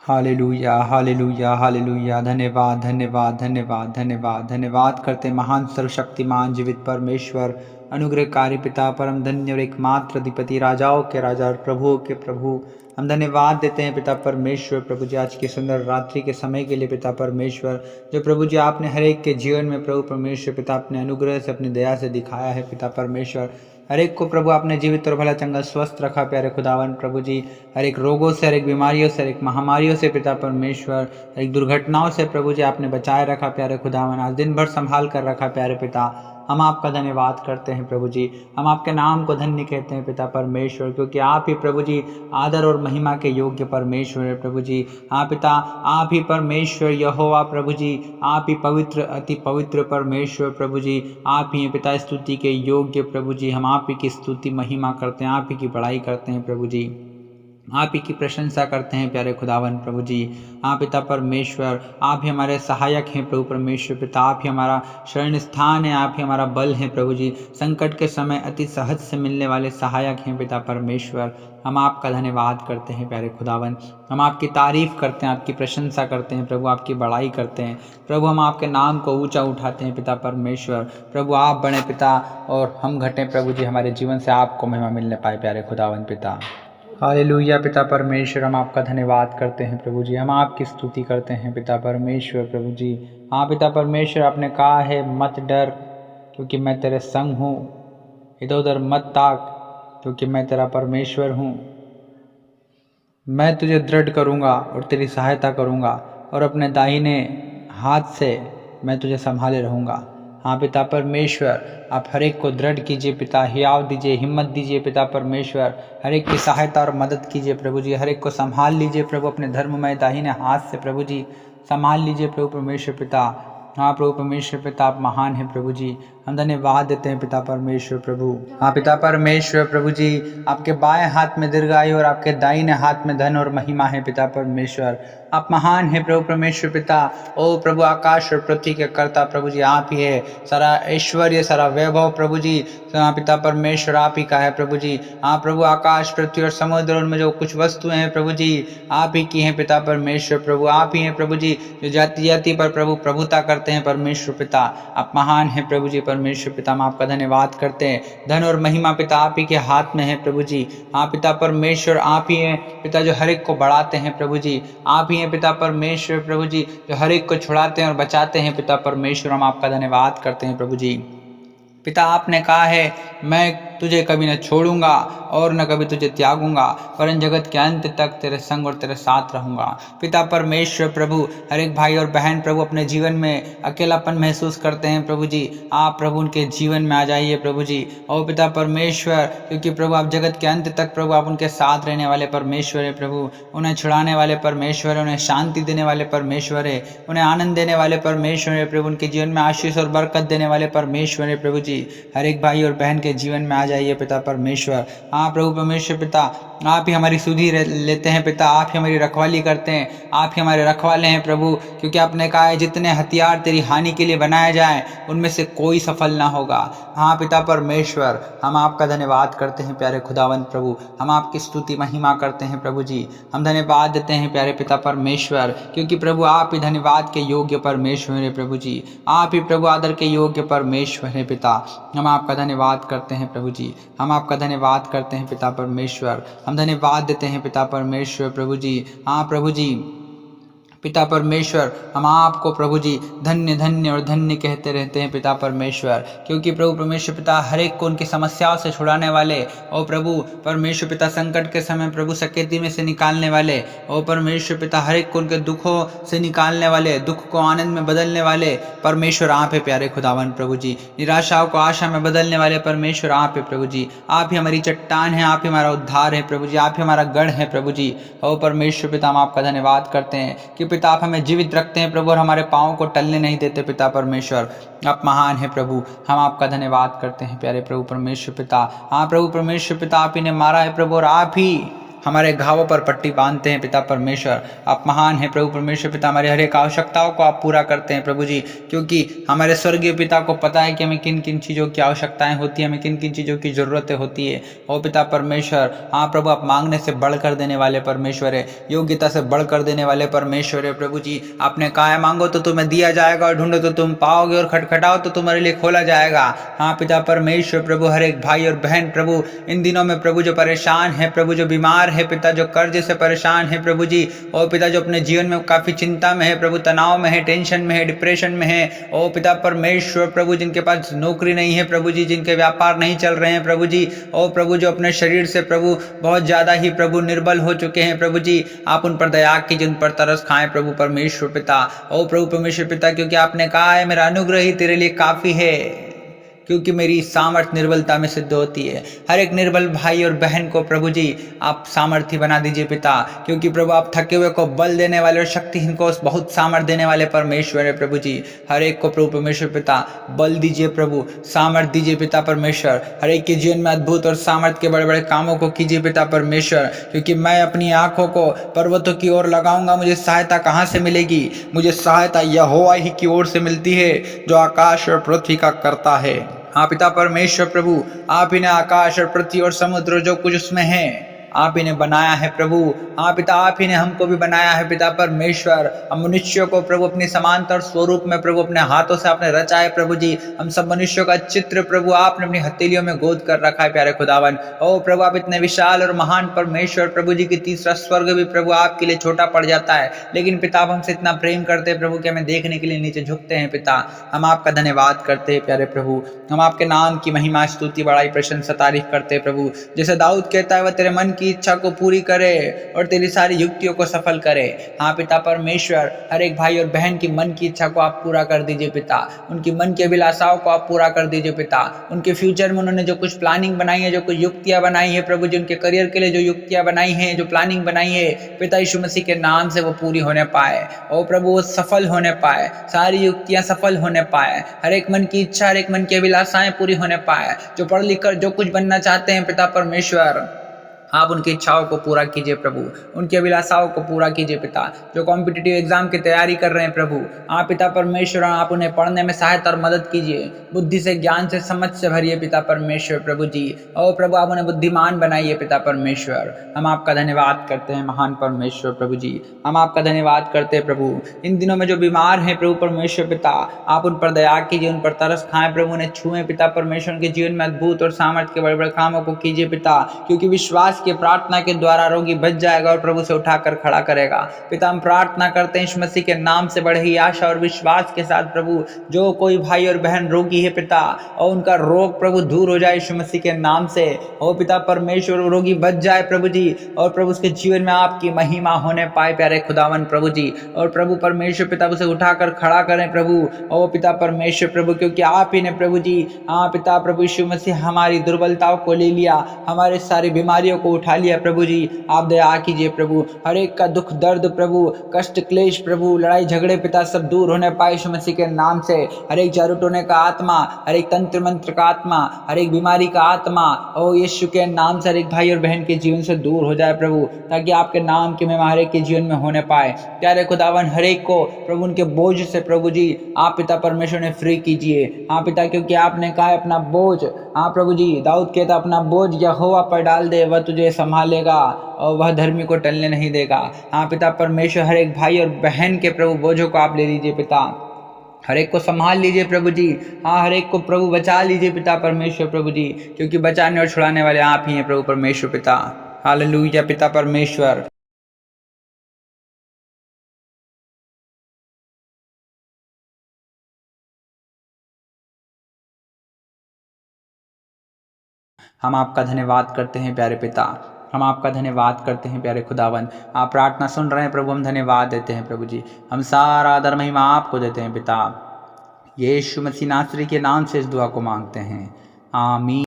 Hallelujah hallelujah hallelujah. धन्यवाद धन्यवाद धन्यवाद धन्यवाद धन्यवाद करते महान सर्वशक्तिमान जीवित परमेश्वर, अनुग्रहकारी पिता, परम धन्य और एकमात्र अधिपति, राजाओं के राजा और प्रभुओं के प्रभु। हम धन्यवाद देते हैं पिता परमेश्वर, प्रभु जी आज की सुंदर रात्रि के समय के लिए पिता परमेश्वर, जो प्रभु जी आपने हर एक के जीवन में प्रभु परमेश्वर पिता अपने अनुग्रह से अपनी दया से दिखाया है पिता परमेश्वर। हर एक को प्रभु आपने जीवित और भला चंगा स्वस्थ रखा प्यारे खुदावन प्रभु जी। हर एक रोगों से, हर एक बीमारियों से, हर एक महामारियों से पिता परमेश्वर, हर एक दुर्घटनाओं से प्रभु जी आपने बचाए रखा प्यारे खुदावन। आज दिन भर संभाल कर रखा प्यारे पिता। हम आपका धन्यवाद करते हैं प्रभु जी। हम आपके नाम को धन्य कहते हैं पिता परमेश्वर, क्योंकि आप ही प्रभु जी आदर और महिमा के योग्य परमेश्वर है प्रभु जी। हाँ पिता, आप ही परमेश्वर यहोवा प्रभु जी, आप ही पवित्र अति पवित्र परमेश्वर प्रभु जी। आप ही हैं पिता स्तुति के योग्य प्रभु जी। हम आप ही की स्तुति महिमा करते हैं, आप ही की बड़ाई करते हैं प्रभु जी। आप ही की प्रशंसा करते हैं प्यारे खुदावन प्रभु जी। हाँ पिता परमेश्वर, आप ही हमारे सहायक हैं प्रभु परमेश्वर पिता। आप ही हमारा शरण स्थान है, आप ही हमारा बल है प्रभु जी। संकट के समय अति सहज से मिलने वाले सहायक हैं पिता परमेश्वर। हम आपका धन्यवाद करते हैं प्यारे खुदावन। हम आपकी तारीफ करते हैं, आपकी प्रशंसा करते हैं प्रभु, आपकी बड़ाई करते हैं प्रभु। हम आपके नाम को ऊंचा उठाते हैं पिता परमेश्वर। प्रभु आप बने पिता और हम घटें प्रभु जी, हमारे जीवन से आपको महिमा मिलने पाए प्यारे खुदावन पिता। हालेलुया पिता परमेश्वर, हम आपका धन्यवाद करते हैं प्रभु जी। हम आपकी स्तुति करते हैं पिता परमेश्वर प्रभु जी। हाँ पिता परमेश्वर, आपने कहा है मत डर क्योंकि मैं तेरे संग हूँ, इधर उधर मत ताक क्योंकि मैं तेरा परमेश्वर हूँ। मैं तुझे दृढ़ करूँगा और तेरी सहायता करूँगा और अपने दाहिने हाथ से मैं तुझे संभाले रहूँगा। हाँ पिता परमेश्वर, आप हर एक को दृढ़ कीजिए पिता, हियाव दीजिए, हिम्मत दीजिए पिता परमेश्वर। हर एक की सहायता और मदद कीजिए प्रभु जी। हर एक को संभाल लीजिए प्रभु, अपने धर्ममय दाहिने हाथ से प्रभु जी संभाल लीजिए प्रभु परमेश्वर पिता। हाँ प्रभु परमेश्वर पिता, आप महान हैं प्रभु जी। हम धन्यवाद देते हैं पिता परमेश्वर प्रभु। हाँ पिता परमेश्वर प्रभु जी, आपके बाएं हाथ में दीर्घायु और आपके दाहिने हाथ में धन और महिमा है पिता परमेश्वर। आप महान हैं प्रभु परमेश्वर पिता। ओ प्रभु, आकाश और पृथ्वी के कर्ता प्रभु जी आप ही है। सारा ऐश्वर्य, सारा वैभव प्रभु जी हाँ पिता परमेश्वर आप ही का है प्रभु जी। हाँ प्रभु, आकाश पृथ्वी और समुद्र उनमें जो कुछ वस्तुएं हैं प्रभु जी आप ही की हैं पिता परमेश्वर प्रभु। आप ही हैं प्रभु जी जो जाति जाति पर प्रभु प्रभुता करते हैं परमेश्वर पिता। आप महान हैं प्रभु जी परमेश्वर पिता। हम आपका धन्यवाद करते हैं। धन और महिमा पिता आप ही के हाथ में है प्रभु जी। हाँ पिता परमेश्वर, आप ही हैं पिता जो हर एक को बढ़ाते हैं प्रभु जी। आप ही हैं पिता परमेश्वर प्रभु जी जो हर एक को छुड़ाते हैं और बचाते हैं पिता परमेश्वर। हम आपका धन्यवाद करते हैं प्रभु जी। पिता आपने कहा है मैं तुझे कभी न छोड़ूंगा और न कभी तुझे त्यागूंगा, वरन जगत के अंत तक तेरे संग और तेरे साथ रहूंगा। पिता परमेश्वर प्रभु, हर एक भाई और बहन प्रभु अपने जीवन में अकेलापन महसूस करते हैं प्रभु जी। आप प्रभु उनके जीवन में आ जाइए प्रभु जी। और पिता परमेश्वर, क्योंकि प्रभु आप जगत के अंत तक प्रभु आप उनके साथ रहने वाले परमेश्वर है प्रभु। उन्हें छुड़ाने वाले परमेश्वर है, उन्हें शांति देने वाले परमेश्वर है, उन्हें आनंद देने वाले परमेश्वर है प्रभु। उनके जीवन में आशीष और बरकत देने वाले परमेश्वर है प्रभु जी। हर एक भाई और बहन के जीवन में आ जाइए पिता परमेश्वर। हाँ प्रभु परमेश्वर पिता, आप ही हमारी सुधि लेते हैं पिता, आप ही हमारी रखवाली करते हैं, आप ही हमारे रखवाले हैं प्रभु। क्योंकि आपने कहा है जितने हथियार तेरी हानि के लिए बनाए जाएं उनमें से कोई सफल ना होगा। हाँ पिता परमेश्वर, हम आपका धन्यवाद करते हैं प्यारे खुदावंत प्रभु। हम आपकी स्तुति महिमा करते हैं प्रभु जी। हम धन्यवाद देते हैं प्यारे पिता परमेश्वर, क्योंकि प्रभु आप ही धन्यवाद के योग्य परमेश्वर है प्रभु जी। आप ही प्रभु आदर के योग्य परमेश्वर है पिता। हम आपका धन्यवाद करते हैं प्रभु जी। हम आपका धन्यवाद करते हैं पिता परमेश्वर। हम धन्यवाद देते हैं पिता परमेश्वर प्रभु जी। हाँ प्रभु जी पिता परमेश्वर, हम आपको प्रभु जी धन्य धन्य और धन्य कहते रहते हैं पिता परमेश्वर। क्योंकि प्रभु परमेश्वर पिता हर एक को उनकी समस्याओं से छुड़ाने वाले और प्रभु परमेश्वर पिता संकट के समय प्रभु सकेती में से निकालने वाले और परमेश्वर पिता हर एक को उनके दुखों से निकालने वाले, दुख को आनंद में बदलने वाले परमेश्वर आप है प्यारे खुदावन प्रभु जी। निराशाओं को आशा में बदलने वाले परमेश्वर आप है प्रभु जी। आप ही हमारी चट्टान है, आप ही हमारा उद्धार है प्रभु जी। आप ही हमारा गढ़ है प्रभु जी। और परमेश्वर पिता हम आपका धन्यवाद करते हैं कि पिता आप हमें जीवित रखते हैं प्रभु और हमारे पाँव को टलने नहीं देते पिता परमेश्वर। आप महान है प्रभु। हम आपका धन्यवाद करते हैं प्यारे प्रभु परमेश्वर पिता। हाँ प्रभु परमेश्वर पिता, आप ही ने मारा है प्रभु और आप ही हमारे घावों पर पट्टी बांधते हैं पिता परमेश्वर। आप महान हैं प्रभु परमेश्वर पिता, हमारे हर एक आवश्यकताओं को आप पूरा करते हैं प्रभु जी, क्योंकि हमारे स्वर्गीय पिता को पता है कि हमें किन किन चीज़ों की आवश्यकताएं होती है, हमें किन किन चीज़ों की ज़रूरतें होती है। ओ पिता परमेश्वर, हाँ प्रभु, आप मांगने से बढ़कर देने वाले परमेश्वर है, योग्यता से बढ़कर देने वाले परमेश्वर है प्रभु जी। आपने कहा है मांगो तो तुम्हें दिया जाएगा, और ढूंढो तो तुम पाओगे, और खटखटाओ तो तुम्हारे लिए खोला जाएगा। हाँ पिता परमेश्वर प्रभु, हर एक भाई और बहन प्रभु इन दिनों में प्रभु जो परेशान है प्रभु, जो बीमार है पिता, जो कर्ज से परेशान है प्रभु जी, और पिता जो अपने जीवन में काफ़ी चिंता में है प्रभु, तनाव में है, टेंशन में है, डिप्रेशन में है। ओ पिता परमेश्वर प्रभु, जिनके पास नौकरी नहीं है प्रभु जी, जिनके व्यापार नहीं चल रहे हैं प्रभु जी, ओ प्रभु जो अपने शरीर से प्रभु बहुत ज़्यादा ही प्रभु निर्बल हो चुके हैं प्रभु जी, आप उन पर दया कीजिए, उन पर तरस खाएं प्रभु परमेश्वर पिता। ओ प्रभु परमेश्वर पिता, क्योंकि आपने कहा है मेरा अनुग्रह ही तेरे लिए काफ़ी है, क्योंकि मेरी सामर्थ्य निर्बलता में सिद्ध होती है। हर एक निर्बल भाई और बहन को प्रभु जी आप सामर्थ्य बना दीजिए पिता, क्योंकि प्रभु आप थके हुए को बल देने वाले और शक्तिहीन को बहुत सामर्थ्य देने वाले परमेश्वर है प्रभु जी। हर एक को प्रभु परमेश्वर पिता बल दीजिए प्रभु, सामर्थ्य दीजिए पिता परमेश्वर। हर एक के जीवन में अद्भुत और सामर्थ्य के बड़े बड़े कामों को कीजिए पिता परमेश्वर, क्योंकि मैं अपनी आंखों को पर्वतों की ओर लगाऊंगा, मुझे सहायता कहाँ से मिलेगी? मुझे सहायता यहोवा ही की ओर से मिलती है, जो आकाश और पृथ्वी का करता है। हाँ पिता परमेश्वर प्रभु, आप ही ने आकाश और पृथ्वी और समुद्र जो कुछ उसमें है आप ही ने बनाया है प्रभु। हाँ पिता, आप ही ने हमको भी बनाया है पिता परमेश्वर। हम मनुष्यों को प्रभु अपनी समानता और स्वरूप में प्रभु अपने हाथों से आपने रचा है प्रभु जी। हम सब मनुष्यों का चित्र प्रभु आपने अपनी हथेलियों में गोद कर रखा है प्यारे खुदावन। ओ प्रभु, आप इतने विशाल और महान परमेश्वर प्रभु जी की तीसरा स्वर्ग भी प्रभु आपके लिए छोटा पड़ जाता है, लेकिन पिता आप हमसे इतना प्रेम करते हैं प्रभु कि हमें देखने के लिए नीचे झुकते हैं पिता। हम आपका धन्यवाद करते हैं प्यारे प्रभु, हम आपके नाम की महिमा स्तुति बड़ाई प्रशंसा तारीफ करते हैं प्रभु। जैसे दाऊद कहता है वह तेरे मन की इच्छा को पूरी करे और तेरी सारी युक्तियों को सफल करे। हाँ पिता परमेश्वर, हर एक भाई और बहन की मन की इच्छा को आप पूरा कर दीजिए पिता, उनकी मन की अभिलाषाओं को आप पूरा कर दीजिए पिता। उनके फ्यूचर में उन्होंने जो कुछ प्लानिंग बनाई है, जो कुछ युक्तियां बनाई है प्रभु जी, उनके करियर के लिए जो युक्तियां बनाई है, जो प्लानिंग बनाई है पिता यीशु मसीह के नाम से वो पूरी होने पाए। ओ प्रभु, वो सफल होने पाए, सारी युक्तियां सफल होने पाए, हर एक मन की इच्छा, हर एक मन की अभिलाषाएं पूरी होने पाए। जो पढ़ लिख कर जो कुछ बनना चाहते हैं पिता परमेश्वर, आप उनकी इच्छाओं को पूरा कीजिए प्रभु, उनकी अभिलाषाओं को पूरा कीजिए पिता। जो कॉम्पिटिटिव एग्जाम की तैयारी कर रहे हैं प्रभु, आप पिता परमेश्वर आप उन्हें पढ़ने में सहायता और मदद कीजिए, बुद्धि से, ज्ञान से, समझ से भरिए पिता परमेश्वर प्रभु जी। और प्रभु आप उन्हें बुद्धिमान बनाइए पिता परमेश्वर। हम आपका धन्यवाद करते हैं महान परमेश्वर प्रभु जी, हम आपका धन्यवाद करते हैं प्रभु। इन दिनों में जो बीमार हैं प्रभु परमेश्वर पिता, आप उन पर दया कीजिए, उन पर तरस खाएं प्रभु, उन्हें छुएं पिता परमेश्वर, के जीवन में अद्भुत और सामर्थ्य के बड़े बड़े कामों को कीजिए पिता, क्योंकि विश्वास के प्रार्थना के द्वारा रोगी बच जाएगा और प्रभु से उठाकर खड़ा करेगा। पिता हम प्रार्थना करते हैं यीशु मसीह के नाम से बड़े ही आशा और विश्वास के साथ प्रभु, जो कोई भाई और बहन रोगी है पिता, और उनका रोग प्रभु दूर हो जाए यीशु मसीह के नाम से। ओ पिता परमेश्वर, रोगी बच जाए प्रभु जी, और प्रभु उसके जीवन में आपकी महिमा होने पाए प्यारे खुदावन प्रभु जी। और प्रभु परमेश्वर पिता उसे उठाकर खड़ा करें प्रभु। ओ पिता परमेश्वर प्रभु, क्योंकि आप ही ने प्रभु जी, हाँ पिता प्रभु यीशु मसीह हमारी दुर्बलताओं को ले लिया, हमारे सारी बीमारियों को उठा लिया प्रभु जी। आप दया कीजिए प्रभु, हर एक का दुख दर्द प्रभु, कष्ट क्लेश प्रभु, लड़ाई झगड़े पिता सब दूर होने पाए यीशु मसीह के नाम से। हर एक जादू टोने का आत्मा, हर एक तंत्र मंत्र का आत्मा, हर एक बीमारी का आत्मा, ओ यीशु के नाम से हर एक भाई और बहन के जीवन से दूर हो जाए प्रभु, ताकि आपके नाम की महिमा हर एक के जीवन में होने पाए। प्यारे खुदावन, हर एक को प्रभु उनके बोझ से प्रभु जी आप पिता परमेश्वर ने फ्री कीजिए। हाँ पिता, क्योंकि आपने कहा है अपना बोझ, हाँ प्रभु जी, दाऊद कहता अपना बोझ यहोवा पर डाल दे, वह तुझे संभालेगा और वह धर्मी को टलने नहीं देगा। हाँ पिता परमेश्वर, हर एक भाई और बहन के प्रभु बोझों को आप ले लीजिए पिता, हर एक को संभाल लीजिए प्रभु जी। हाँ, हर एक को प्रभु बचा लीजिए पिता परमेश्वर प्रभु जी, क्योंकि बचाने और छुड़ाने वाले आप ही हैं प्रभु परमेश्वर पिता। हालेलुया पिता परमेश्वर। हम आपका धन्यवाद करते हैं प्यारे पिता, हम आपका धन्यवाद करते हैं प्यारे खुदावन। आप प्रार्थना सुन रहे हैं प्रभु, हम धन्यवाद देते हैं प्रभु जी। हम सारा आदर महिमा आपको देते हैं पिता। यीशु मसीह नासरी के नाम से इस दुआ को मांगते हैं, आमीन।